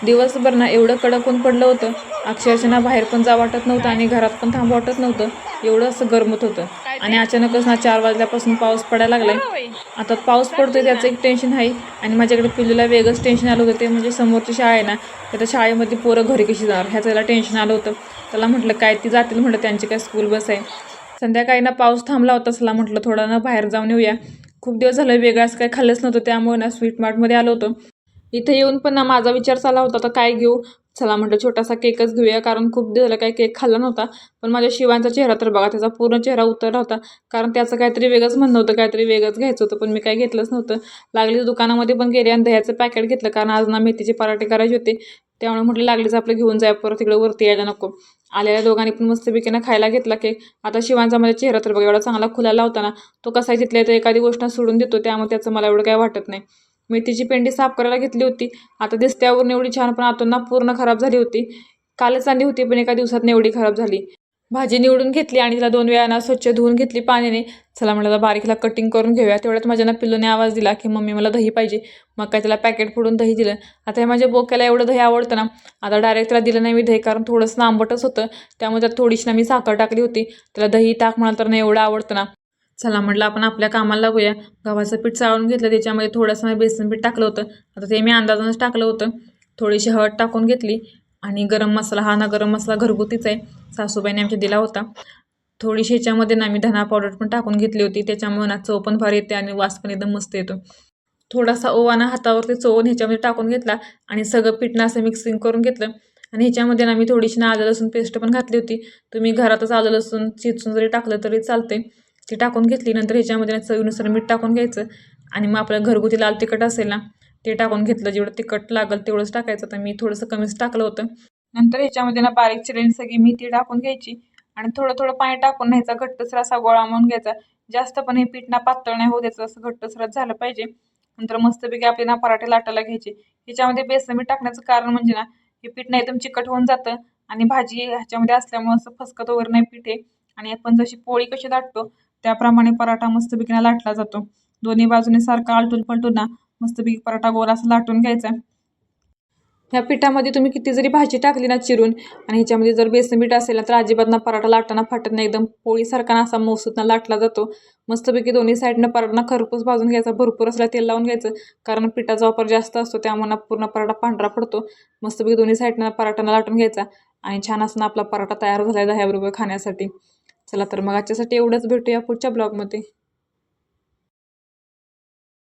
दिवसभर ना एवढं कडक ऊन पडलं होतं, अक्षरशः ना बाहेर पण जा वाटत नव्हतं आणि घरात पण थांबू वाटत नव्हतं. एवढं असं गरमत होतं. आणि अचानकच ना 4 वाजल्यापासून पाऊस पडायला लागलाय. आता पाऊस पडतोय त्याचं एक टेन्शन आहे आणि माझ्याकडे पिल्लूला वेगळंच टेन्शन आलं होतं. ते म्हणजे समोरची शाळा आहे ना, तर त्या शाळेमध्ये पोरं घरी कशी जाणार ह्याचं त्याला टेन्शन आलं होतं. त्याला म्हटलं काय ती जातील म्हटलं, त्यांची काय स्कूल बस आहे. संध्याकाळी ना पाऊस थांबला होता, चला म्हटलं थोडं ना बाहेर जाऊन येऊया. खूप दिवस झालं वेगळं असं काही खाल्लंच नव्हतं, त्यामुळे ना स्वीट मार्टमध्ये आलो होतो. इथे येऊन पण ना माझा विचार चालला होता तर काय घेऊ. चला म्हटलं छोटासा केकच घेऊया, कारण खूप दिवस झालं काही केक खाल्ला नव्हता. पण माझ्या शिवांचा चेहरा तर बघा, त्याचा पूर्ण चेहरा उतरला होता, कारण त्याचं काहीतरी वेगळंच म्हणणं होतं, काहीतरी वेगळंच घ्यायचं होतं. पण मी काही घेतलंच नव्हतं. लागलीच दुकानामध्ये पण गेले आणि दह्याचं पॅकेट घेतलं, कारण आज ना मेथीचे पराठे करायचे होते. त्यामुळे म्हटलं लागलीच आपलं घेऊन जाय, परत तिकडे वरती यायला नको. आलेल्या दोघांनी पण मस्तपैकी ना खायला घेतला केक. आता शिवांचा माझा चेहरा तर बघा एवढा चांगला खुलायला होता ना, तो कसा तिथल्या तर एखादी गोष्ट सोडून देतो, त्यामुळे त्याचं मला एवढं काय वाटत नाही. मेथीची पेंडी साफ करायला घेतली होती. आता दिसत्यावरून एवढी छान, पण आतून ना पूर्ण खराब झाली होती. कालच आणली होती पण एका दिवसात एवढी खराब झाली. भाजी निवडून घेतली आणि तिला 2 वेळा ना स्वच्छ धुवून घेतली पाण्याने. चला म्हटलं बारीकला कटिंग करून घेऊया. तेवढ्यात माझ्या ना पिल्लूने आवाज दिला की मम्मी मला दही पाहिजे. मग काय त्याला पॅकेट फोडून दही दिलं. आता हे माझ्या बोक्याला एवढं दही आवडतं ना, आता डायरेक्ट त्याला दिलं नाही मी दही, कारण थोडंसं आंबटच होतं. त्यामुळे त्यात थोडीशी ना मी साखर टाकली होती. त्याला दही टाक म्हणाल तर ना एवढं आवडतं ना. चला म्हटलं आपण आपल्या कामाला लागूया. गव्हाचं पीठ चाळून घेतलं, त्याच्यामध्ये थोडंसं बेसन पीठ टाकलं होतं. आता ते मी अंदाजानंच टाकलं होतं. थोडीशी हळद टाकून घेतली आणि गरम मसाला, हा ना गरम मसाला घरगुतीच आहे, सासूबाईने आमच्या दिला होता. थोडीशी ह्याच्यामध्ये ना मी धना पावडर पण टाकून घेतली होती, त्याच्यामुळे ना चव पण भारी येते आणि वास पण एकदम मस्त येतो. थोडासा ओवा ना हातावरती चोळून ह्याच्यामध्ये टाकून घेतला आणि सगळं पीठ ना असं मिक्सिंग करून घेतलं. आणि ह्याच्यामध्ये ना मी थोडीशी ना आलं लसूण पेस्ट पण घातली होती. तुम्ही घरातच आलं लसूण चिचून जरी टाकलं तरी चालते. ती टाकून घेतली. नंतर ह्याच्यामध्ये ना चवीनुसार मीठ टाकून घ्यायचं आणि मग आपलं घरगुती लाल तिखट असेल ना, ते टाकून घेतलं. जेवढं तिखट लागेल तेवढंच टाकायचं. तर मी थोडंसं कमीच टाकलं होतं. नंतर ह्याच्यामध्ये ना बारीक चिरलेली सगळी मेथी टाकून घ्यायची आणि थोडं थोडं पाणी टाकून न्यायचा, घट्टसर असा गोळा म्हणून घ्यायचा. जास्त पण हे पीठ ना पातळ नाही होत, त्याचं असं घट्टसरच झालं पाहिजे. नंतर मस्तपैकी आपले ना पराठे लाटायला घ्यायचे. ह्याच्यामध्ये बेसन मीठ टाकण्याचं कारण म्हणजे ना, हे पीठ ना एकदम चिकट होऊन जातं आणि भाजी ह्याच्यामध्ये असल्यामुळे असं फसकत वगैरे नाही पीठ आहे. आणि आपण जशी पोळी कशी लाटतो त्याप्रमाणे पराठा मस्तपैकी ना लाटला जातो. दोन्ही बाजूने सारखा आलटून पलटून ना मस्तपैकी पराठा गोल असा लाटून घ्यायचा. ह्या पिठामध्ये तुम्ही किती जरी भाजी टाकली ना चिरून आणि ह्याच्यामध्ये जर बेसन पीठ असेल ना, तर अजिबात ना पराठा लाटताना फाटत नाही. एकदम पोळीसारखा ना असा मऊसूत ना लाटला जातो. मस्तपैकी दोन्ही साईडनं पराठा खरपूस भाजून घ्यायचा, भरपूर असला तेल लावून घ्यायचं, कारण पिठाचा वापर जास्त असतो त्यामुळे ना पूर्ण पराठा पांढरा पडतो. मस्तपैकी दोन्ही साईडनं पराठाना लाटून घ्यायचा आणि छान असं ना आपला पराठा तयार झालेला आहे बरोबर खाण्यासाठी. चला तर मग आजच्यासाठी एवढंच, भेटूया पुढच्या ब्लॉगमध्ये.